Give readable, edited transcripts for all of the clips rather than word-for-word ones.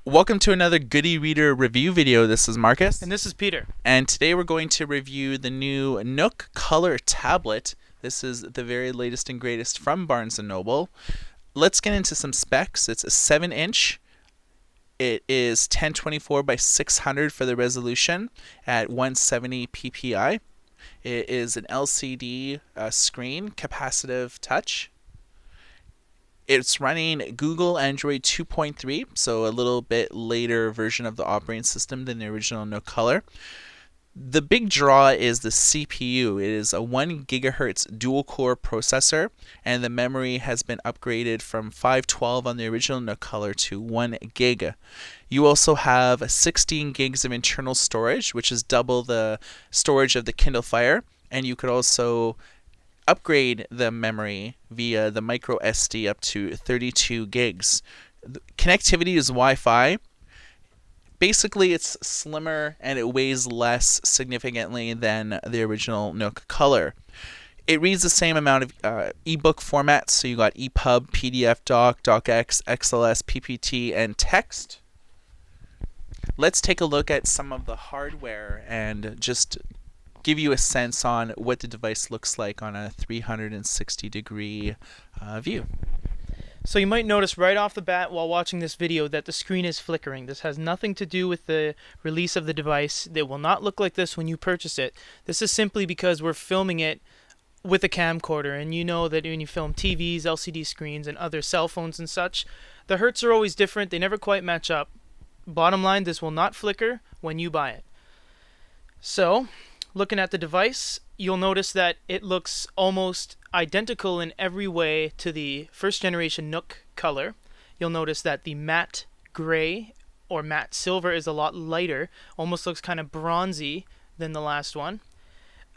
Welcome to another Goody Reader review video. This is Marcus. And this is Peter. And today we're going to review the new Nook Color Tablet. This is the very latest and greatest from Barnes & Noble. Let's get into some specs. It's a 7-inch. It is 1024 by 600 for the resolution at 170 ppi. It is an LCD screen, capacitive touch. It's running Google Android 2.3, so a little bit later version of the operating system than the original Nook Color. The big draw is the CPU. It is a 1 gigahertz dual-core processor, and the memory has been upgraded from 512 on the original Nook Color to 1 gig. You also have 16 gigs of internal storage, which is double the storage of the Kindle Fire, and you could also upgrade the memory via the micro SD up to 32 gigs. The connectivity is Wi-Fi. Basically, it's slimmer and it weighs less significantly than the original Nook Color. It reads the same amount of ebook formats, so you got EPUB, PDF doc, docx, XLS, PPT, and text. Let's take a look at some of the hardware and just give you a sense on what the device looks like on a 360-degree view. So you might notice right off the bat while watching this video that the screen is flickering. This has nothing to do with the release of the device. It will not look like this when you purchase it. This is simply because we're filming it with a camcorder, and you know that when you film TVs, LCD screens, and other cell phones and such, the hertz are always different. They never quite match up. Bottom line, this will not flicker when you buy it. So, looking at the device, you'll notice that it looks almost identical in every way to the first generation Nook Color. You'll notice that the matte gray or matte silver is a lot lighter, almost looks kind of bronzy than the last one.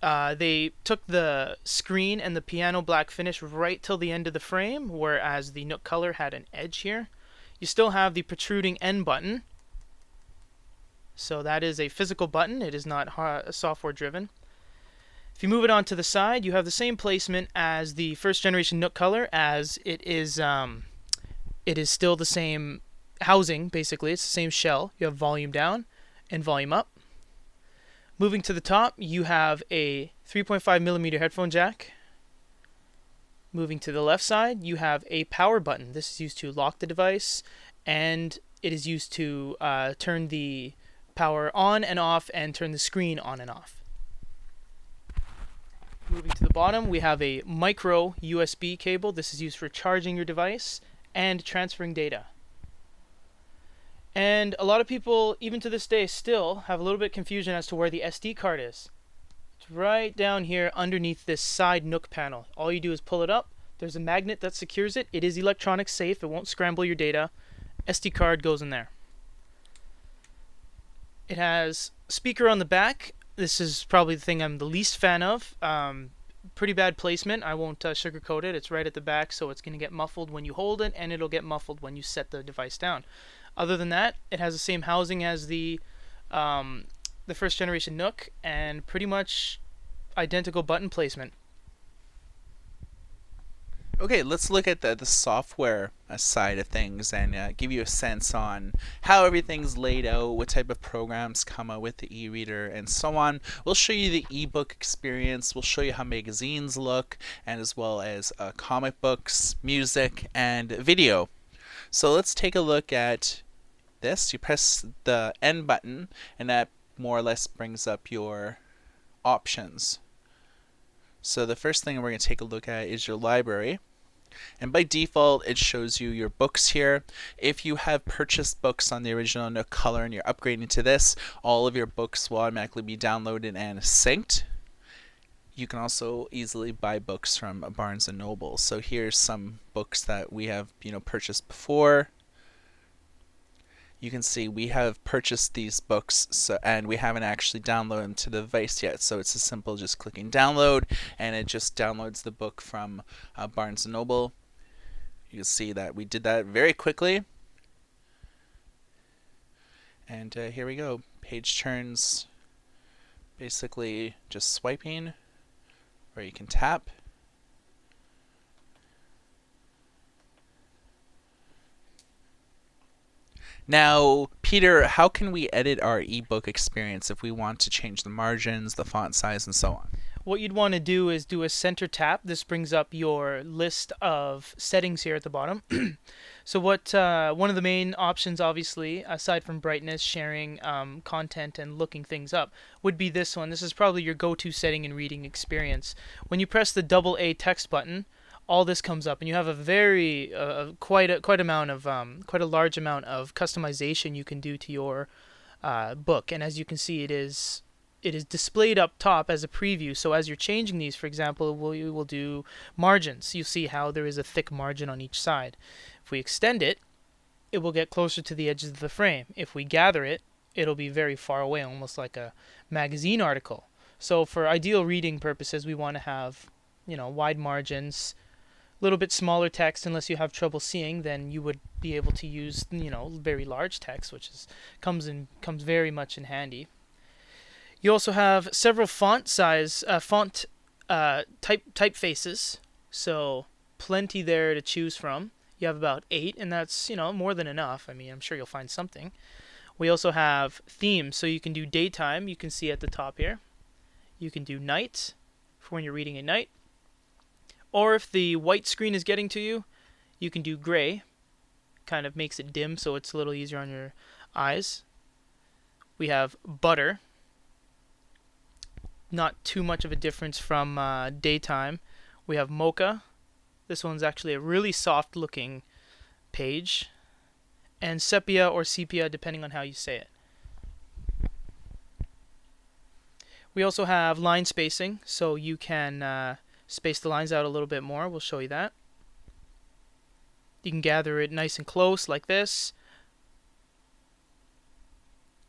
They took the screen and the piano black finish right till the end of the frame, whereas the Nook Color had an edge here. You still have the protruding N button. So that is a physical button. It is not software driven. If you move it on to the side, you have the same placement as the first generation Nook Color, as it is still the same housing, basically. It's the same shell. You have volume down and volume up. Moving to the top, you have a 3.5mm headphone jack. Moving to the left side, you have a power button. This is used to lock the device, and it is used to turn the power on and off and turn the screen on and off. Moving to the bottom, we have a micro USB cable. This is used for charging your device and transferring data. And a lot of people, even to this day, still have a little bit of confusion as to where the SD card is. It's right down here underneath this side Nook panel. All you do is pull it up. There's a magnet that secures it. It is electronic safe. It won't scramble your data. SD card goes in there. It has a speaker on the back. This is probably the thing I'm the least fan of. Pretty bad placement. I won't sugarcoat it. It's right at the back, so it's going to get muffled when you hold it, and it'll get muffled when you set the device down. Other than that, it has the same housing as the first generation Nook, and pretty much identical button placement. Okay, let's look at the software side of things and give you a sense on how everything's laid out, what type of programs come out with the e-reader, and so on. We'll show you the ebook experience, we'll show you how magazines look, and as well as comic books, music, and video. So let's take a look at this. You press the N button, and that more or less brings up your options. So the first thing we're going to take a look at is your library. And by default, it shows you your books here. If you have purchased books on the original Nook Color and you're upgrading to this, all of your books will automatically be downloaded and synced. You can also easily buy books from Barnes & Noble. So here's some books that we have, purchased before. You can see we have purchased these books, and we haven't actually downloaded them to the device yet. So it's as simple as just clicking download, and it just downloads the book from Barnes & Noble. You can see that we did that very quickly. And here we go. Page turns, basically just swiping, or you can tap. Now, Peter, how can we edit our ebook experience if we want to change the margins, the font size, and so on? What you'd want to do is do a center tap. This brings up your list of settings here at the bottom. So what one of the main options, obviously, aside from brightness, sharing content, and looking things up, would be this one. This is probably your go-to setting in reading experience. When you press the double A text button, all this comes up, and you have a very quite a large amount of customization you can do to your book. And as you can see, it is displayed up top as a preview. So as you're we these, for example, we will do margins. You see how there is a thick margin on each side. If we extend it, it will get closer to the edges of the frame. If we gather it, it'll be very far away, almost like a magazine article. So for ideal reading purposes, we want to have, wide margins, a little bit smaller text. Unless you have trouble seeing, then you would be able to use, very large text, which comes very much in handy. You also have several font typefaces, so plenty there to choose from. You have about 8, and that's, more than enough. I mean, I'm sure you'll find something. We also have themes, so you can do daytime, you can see at the top here. You can do night, for when you're reading at night. Or if the white screen is getting to you, you can do gray. Kind of makes it dim, so it's a little easier on your eyes. We have butter. Not too much of a difference from daytime. We have mocha. This one's actually a really soft looking page. And sepia or sepia, depending on how you say it. We also have line spacing, so you can space the lines out a little bit more. We'll show you that. You can gather it nice and close like this.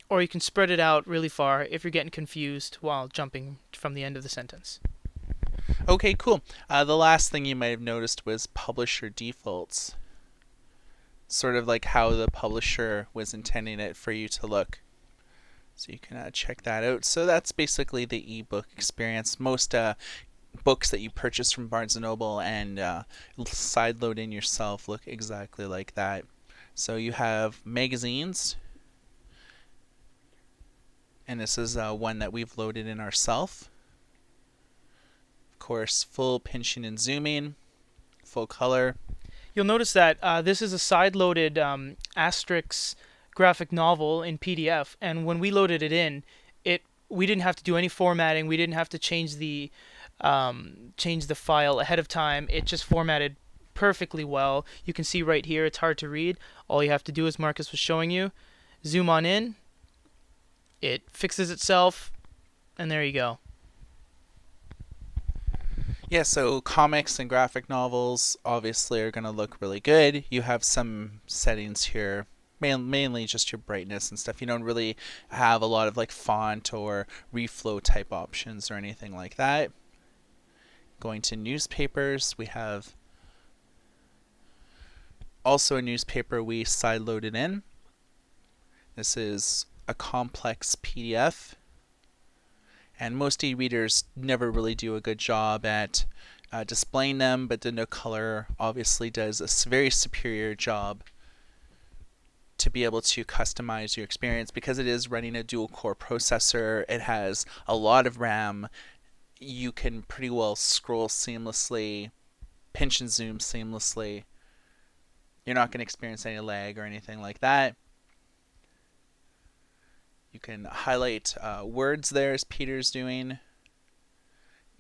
Or you can spread it out really far if you're getting confused while jumping from the end of the sentence. Okay, cool. The last thing you might have noticed was publisher defaults. Sort of like how the publisher was intending it for you to look. So you can check that out. So that's basically the ebook experience. Most books that you purchase from Barnes & Noble and sideload in yourself look exactly like that. So you have magazines. And this is one that we've loaded in ourselves. Of course, full pinching and zooming, full color. You'll notice that this is a side-loaded Asterix graphic novel in PDF, and when we loaded it in, we didn't have to do any formatting. We didn't have to change the file ahead of time. It just formatted perfectly well. You can see right here, it's hard to read. All you have to do, as Marcus was showing you, zoom on in. It fixes itself, and there you go. Yeah, so comics and graphic novels obviously are going to look really good. You have some settings here, mainly just your brightness and stuff. You don't really have a lot of like font or reflow type options or anything like that. Going to newspapers, we have also a newspaper we side-loaded in. This is a complex PDF, and most e-readers never really do a good job at displaying them, but the Nook Color obviously does a very superior job to be able to customize your experience because it is running a dual-core processor. It has a lot of RAM. You can pretty well scroll seamlessly, pinch and zoom seamlessly. You're not going to experience any lag or anything like that. You can highlight words there as Peter's doing.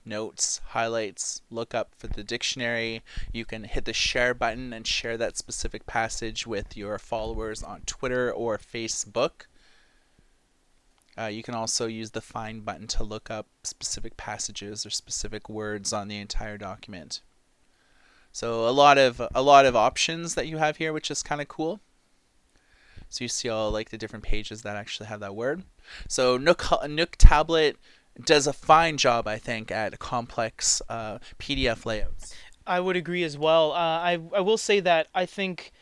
Notes, highlights, look up for the dictionary. You can hit the share button and share that specific passage with your followers on Twitter or Facebook. You can also use the find button to look up specific passages or specific words on the entire document. So a lot of options that you have here, which is kind of cool. So you see all like the different pages that actually have that word. So Nook tablet does a fine job, I think, at complex PDF layouts. I would agree as well. I will say that I think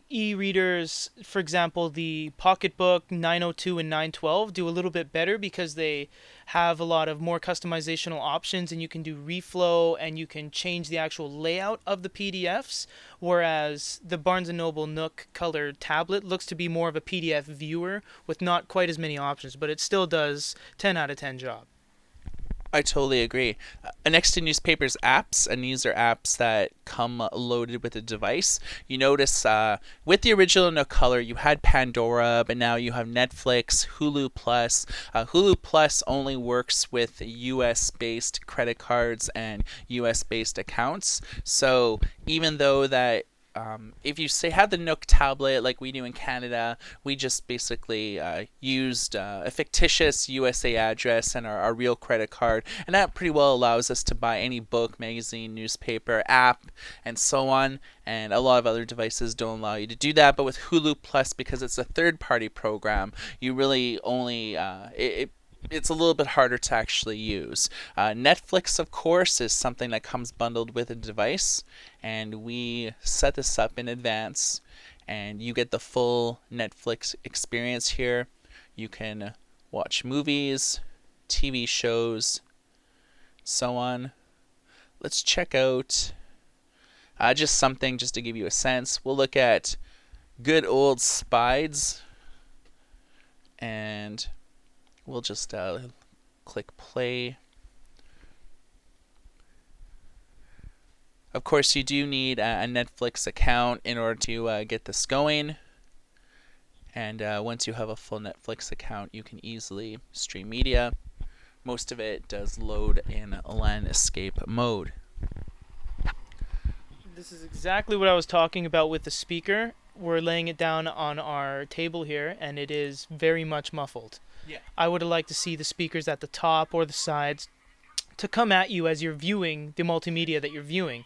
e-readers, for example, the Pocketbook 902 and 912 do a little bit better because they have a lot of more customizational options, and you can do reflow and you can change the actual layout of the PDFs, whereas the Barnes & Noble Nook Color tablet looks to be more of a PDF viewer with not quite as many options, but it still does 10 out of 10 job. I totally agree. Next to newspapers apps, and these are apps that come loaded with a device. You notice with the original No Color, you had Pandora, but now you have Netflix, Hulu Plus. Hulu Plus only works with US based credit cards and US based accounts. So even though that if you say have the Nook tablet like we do in Canada, we just basically used a fictitious USA address and our real credit card, and that pretty well allows us to buy any book, magazine, newspaper, app, and so on. And a lot of other devices don't allow you to do that. But with Hulu Plus, because it's a third-party program, you really only it's a little bit harder to actually use. Netflix, of course, is something that comes bundled with a device, and we set this up in advance, and you get the full Netflix experience here. You can watch movies, TV shows, so on. Let's check out just something just to give you a sense. We'll look at good old Spides, and we'll just click play. Of course, you do need a Netflix account in order to get this going. And once you have a full Netflix account, you can easily stream media. Most of it does load in LAN escape mode. This is exactly what I was talking about with the speaker. We're laying it down on our table here, and it is very much muffled. Yeah. I would have liked to see the speakers at the top or the sides to come at you as you're viewing the multimedia that you're viewing.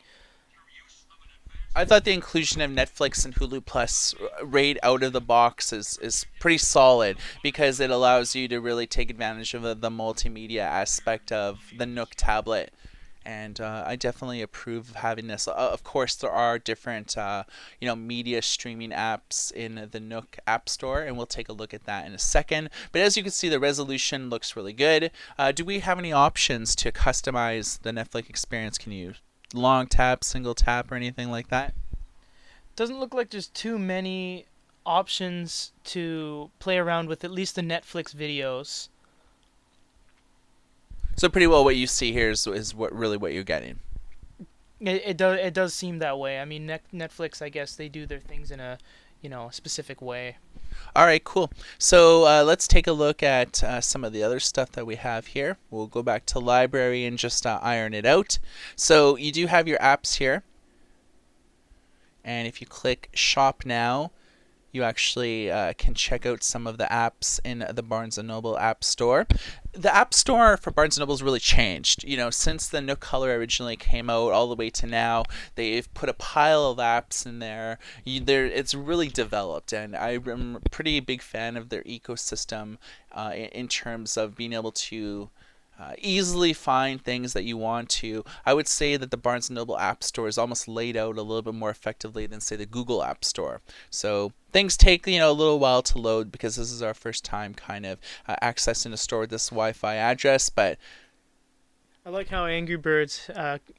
I thought the inclusion of Netflix and Hulu Plus right out of the box is pretty solid, because it allows you to really take advantage of the multimedia aspect of the Nook tablet. And I definitely approve of having this. Of course, there are different, media streaming apps in the Nook App Store, and we'll take a look at that in a second. But as you can see, the resolution looks really good. Do we have any options to customize the Netflix experience? Can you long tap, single tap, or anything like that? Doesn't look like there's too many options to play around with, at least the Netflix videos. So pretty well what you see here is what you're getting. It does seem that way. I mean, Netflix, I guess they do their things in a specific way. All right, cool. So let's take a look at some of the other stuff that we have here. We'll go back to library and just iron it out. So you do have your apps here. And if you click shop now, you actually can check out some of the apps in the Barnes & Noble App Store. The App Store for Barnes & Noble has really changed. Since the Nook Color originally came out all the way to now, they've put a pile of apps in there. It's really developed, and I'm a pretty big fan of their ecosystem in terms of being able to easily find things that you want to. I would say that the Barnes & Noble App Store is almost laid out a little bit more effectively than, say, the Google App Store. So things take a little while to load, because this is our first time kind of accessing a store with this Wi-Fi address. But I like how Angry Birds,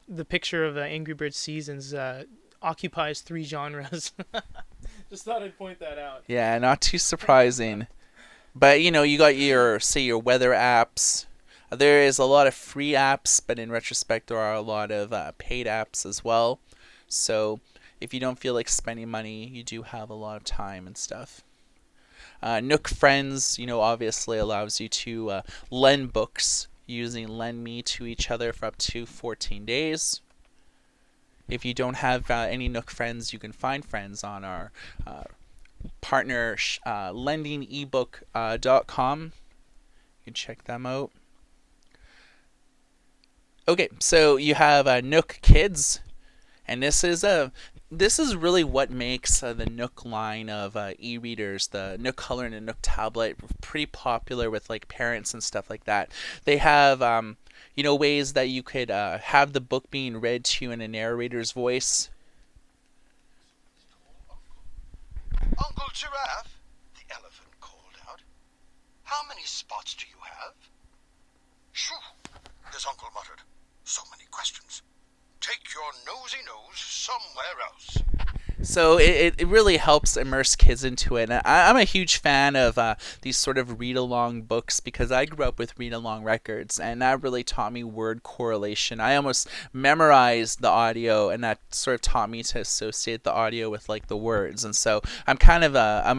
the picture of Angry Birds Seasons occupies 3 genres. Just thought I'd point that out. Yeah, not too surprising. But you got your weather apps. There is a lot of free apps, but in retrospect, there are a lot of paid apps as well. So if you don't feel like spending money, you do have a lot of time and stuff. Nook Friends, obviously allows you to lend books using Lend Me to each other for up to 14 days. If you don't have any Nook Friends, you can find friends on our partner lendingebook.com. You can check them out. Okay, so you have Nook Kids, and this is really what makes the Nook line of e-readers, the Nook Color and the Nook Tablet, pretty popular with like parents and stuff like that. They have ways that you could have the book being read to you in a narrator's voice. Uncle Giraffe, the elephant called out. How many spots do you have? Shoo! His uncle muttered. So many questions. Take your nosy nose somewhere else. So it really helps immerse kids into it. And I'm a huge fan of these sort of read-along books because I grew up with read-along records, and that really taught me word correlation. I almost memorized the audio, and that sort of taught me to associate the audio with like the words. And so I'm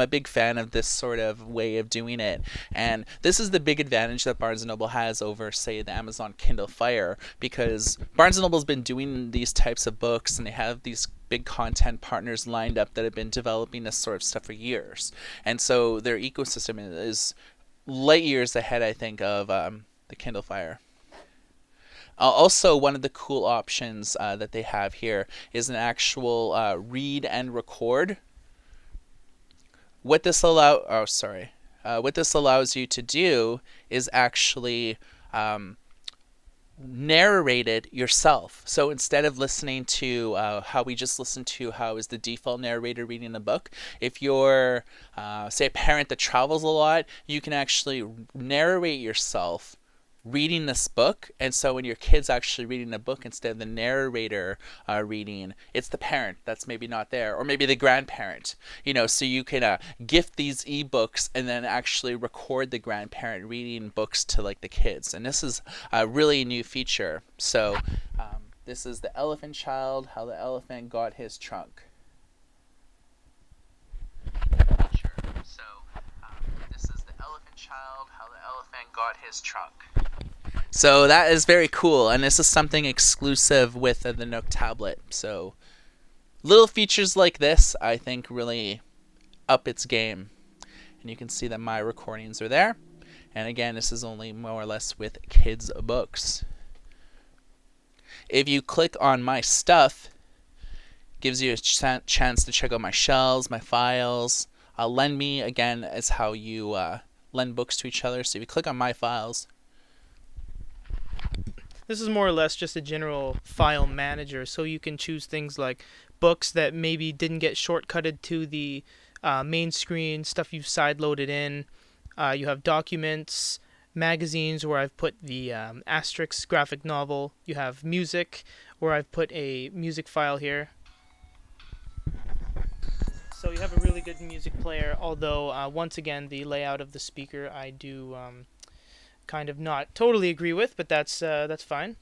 a big fan of this sort of way of doing it. And this is the big advantage that Barnes & Noble has over, say, the Amazon Kindle Fire, because Barnes & Noble's been doing these types of books, and they have these big content partners lined up that have been developing this sort of stuff for years. And so their ecosystem is light years ahead, I think, of the Kindle Fire. Also, one of the cool options that they have here is an actual read and record. What this allows you to do is actually narrate it yourself. So instead of listening to how we just listened to how is the default narrator reading the book, if you're, say, a parent that travels a lot, you can actually narrate yourself reading this book. And so when your kid's actually reading the book, instead of the narrator reading, it's the parent that's maybe not there, or maybe the grandparent. So you can gift these ebooks and then actually record the grandparent reading books to like the kids. And this is a really new feature. So this is the Elephant Child, How the Elephant Got His Trunk. So this is the Elephant Child, How the Elephant Got His Trunk. So that is very cool, and this is something exclusive with the Nook tablet. So little features like this, I think, really up its game. And you can see that my recordings are there. And again, this is only more or less with kids' books. If you click on my stuff, gives you a chance to check out my shelves, my files. Lend Me, again, is how you lend books to each other. So if you click on my files, This is more or less just a general file manager, so you can choose things like books that maybe didn't get shortcutted to the main screen, stuff you've sideloaded in. You have documents, magazines where I've put the Asterix graphic novel. You have music where I've put a music file here. So you have a really good music player, although once again the layout of the speaker I do kind of not totally agree with, but that's fine.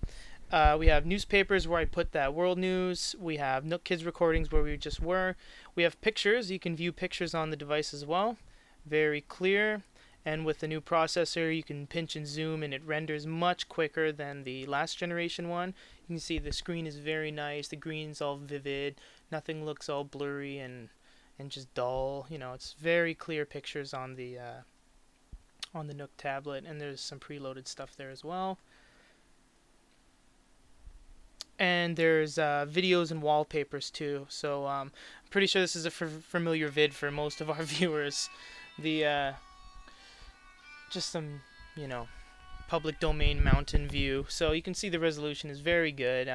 We have newspapers where I put that world news. We have Nook Kids recordings where we just were. We have pictures. You can view pictures on the device as well. Very clear. And with the new processor, you can pinch and zoom, and it renders much quicker than the last generation one. You can see the screen is very nice. The green's all vivid. Nothing looks all blurry and just dull. It's very clear pictures on the Nook tablet, and there's some preloaded stuff there as well. And there's videos and wallpapers too. So I'm pretty sure this is a familiar vid for most of our viewers. The just some public domain mountain view. So you can see the resolution is very good.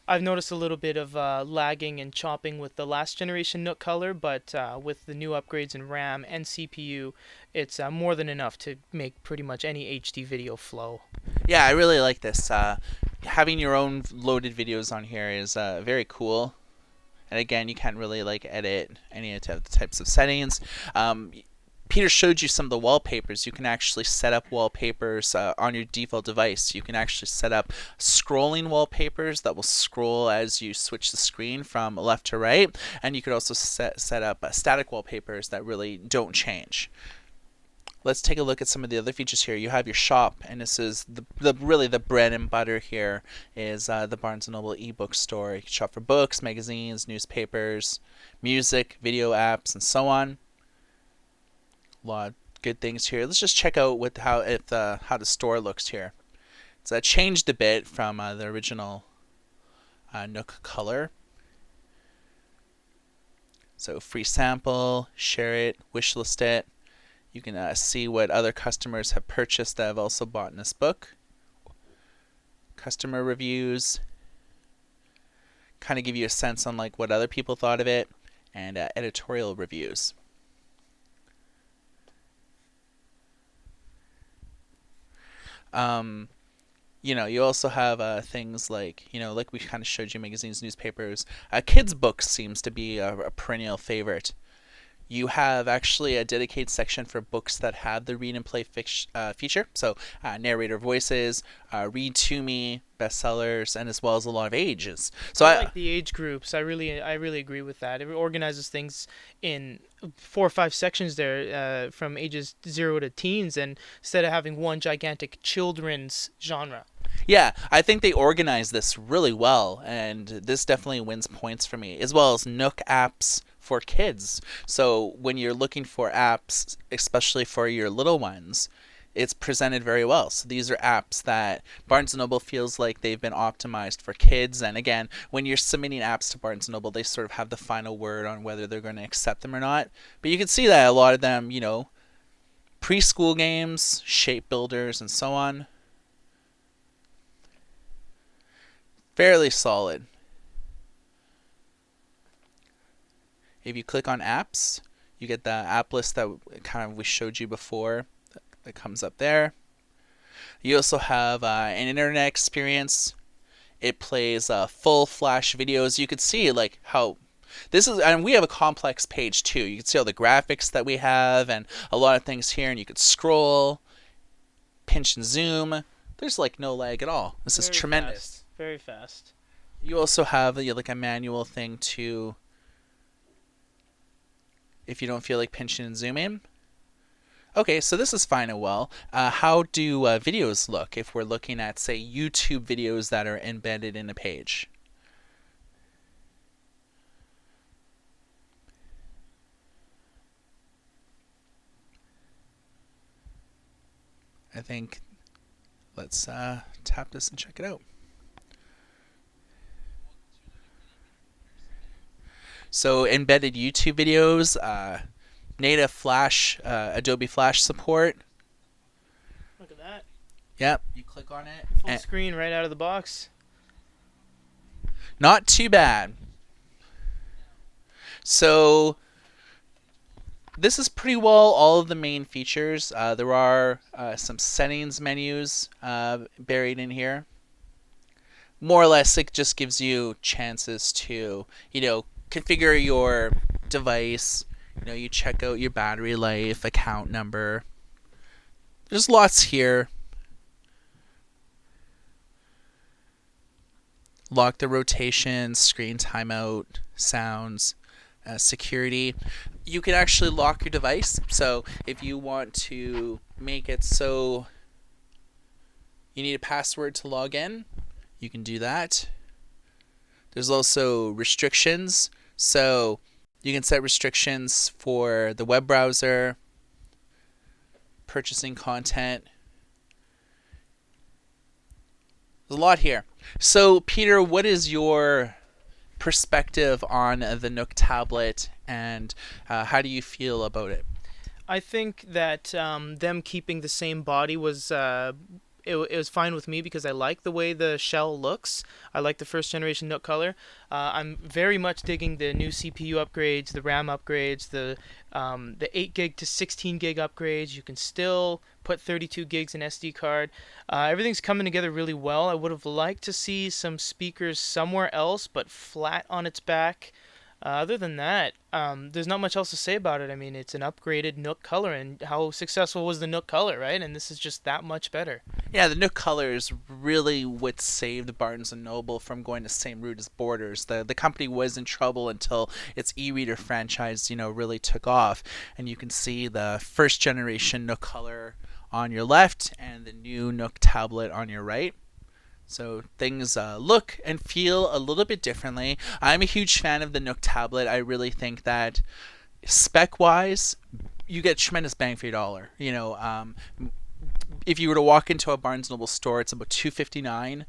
I've noticed a little bit of lagging and chopping with the last generation Nook Color, but with the new upgrades in RAM and CPU, it's more than enough to make pretty much any HD video flow. Yeah, I really like this. Having your own loaded videos on here is very cool. And again, you can't really edit any types of settings. Peter showed you some of the wallpapers. You can actually set up wallpapers on your default device. You can actually set up scrolling wallpapers that will scroll as you switch the screen from left to right. And you could also set up static wallpapers that really don't change. Let's take a look at some of the other features here. You have your shop, and this is really the bread and butter here is the Barnes & Noble ebook store. You can shop for books, magazines, newspapers, music, video apps, and so on. A lot of good things here. Let's just check out how the store looks here. So that changed a bit from the original Nook Color. So free sample, share it, wishlist it. You can see what other customers have purchased that have also bought in this book. Customer reviews. Kind of give you a sense on what other people thought of it, and editorial reviews. You also have things like, like we kind of showed you, magazines, newspapers. Kids' books seems to be a perennial favorite. You have actually a dedicated section for books that have the read and play feature. So narrator voices, read to me, bestsellers, and as well as a lot of ages. So I like the age groups. I really agree with that. It organizes things in 4 or 5 sections there, from ages 0 to teens, and instead of having one gigantic children's genre. yeah, I think they organize this really well, and this definitely wins points for me, as well as Nook apps for kids. So when you're looking for apps, especially for your little ones, it's presented very well. So these are apps that Barnes & Noble feels like they've been optimized for kids. And again, when you're submitting apps to Barnes & Noble, they sort of have the final word on whether they're going to accept them or not. But you can see that a lot of them, preschool games, shape builders, and so on, fairly solid. If you click on apps, you get the app list that kind of we showed you before that comes up there. You also have an internet experience. It plays full flash videos. You could see like how this is, and we have a complex page too. You can see all the graphics that we have and a lot of things here, and you could scroll, pinch and zoom. There's like no lag at all. This is tremendous. Fast. Very fast. You also have like a manual thing to, if you don't feel like pinching and zooming. Okay, so this is fine and well. How do videos look if we're looking at, say, YouTube videos that are embedded in a page? I think let's tap this and check it out. So embedded YouTube videos, native Flash, Adobe Flash support. Look at that. Yep, you click on it. Full screen right out of the box. Not too bad. So this is pretty well all of the main features. There are some settings menus buried in here. More or less, it just gives you chances to, configure your device. You check out your battery life, account number. There's lots here. Lock the rotation, screen timeout, sounds, security. You can actually lock your device. So if you want to make it so you need a password to log in, you can do that. There's also restrictions. So you can set restrictions for the web browser, purchasing content. There's a lot here. So, Peter, what is your perspective on the Nook tablet, and how do you feel about it? I think that them keeping the same body was it was fine with me because I like the way the shell looks. I like the first generation Nook color. I'm very much digging the new CPU upgrades, the RAM upgrades, the 8 gig to 16 gig upgrades. You can still put 32 gigs in SD card. Everything's coming together really well. I would have liked to see some speakers somewhere else, but flat on its back. Other than that, there's not much else to say about it. I mean, it's an upgraded Nook color, and how successful was the Nook color, right? And this is just that much better. Yeah, the Nook color is really what saved Barnes & Noble from going the same route as Borders. The company was in trouble until its e-reader franchise, really took off. And you can see the first generation Nook color on your left and the new Nook tablet on your right. So things look and feel a little bit differently. I'm a huge fan of the Nook tablet. I really think that spec-wise, you get tremendous bang for your dollar. If you were to walk into a Barnes & Noble store, it's about $259.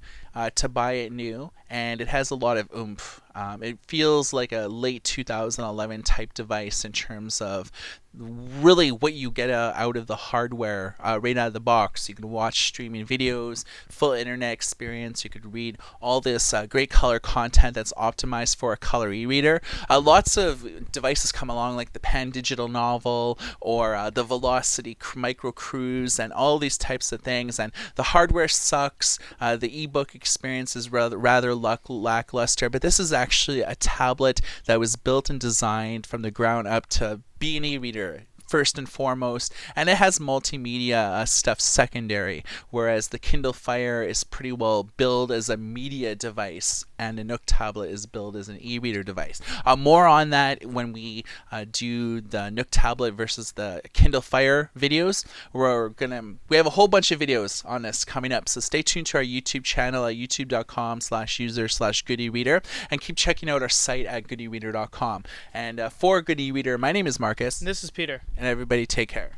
to buy it new, and it has a lot of oomph. It feels like a late 2011 type device in terms of really what you get out of the hardware right out of the box. You can watch streaming videos, full internet experience. You could read all this great color content that's optimized for a color e-reader. Lots of devices come along like the Pan Digital Novel or the Velocity Micro Cruise and all these types of things. And the hardware sucks. The ebook experience is rather lackluster. But this is actually a tablet that was built and designed from the ground up to be an e-reader first and foremost, and it has multimedia stuff secondary, whereas the Kindle Fire is pretty well billed as a media device, and the Nook tablet is billed as an e-reader device. More on that when we do the Nook tablet versus the Kindle Fire videos. We have a whole bunch of videos on this coming up, so stay tuned to our YouTube channel at youtube.com/user/goodereader, and keep checking out our site at goodereader.com. And for Good E-Reader, my name is Marcus. This is Peter. And everybody take care.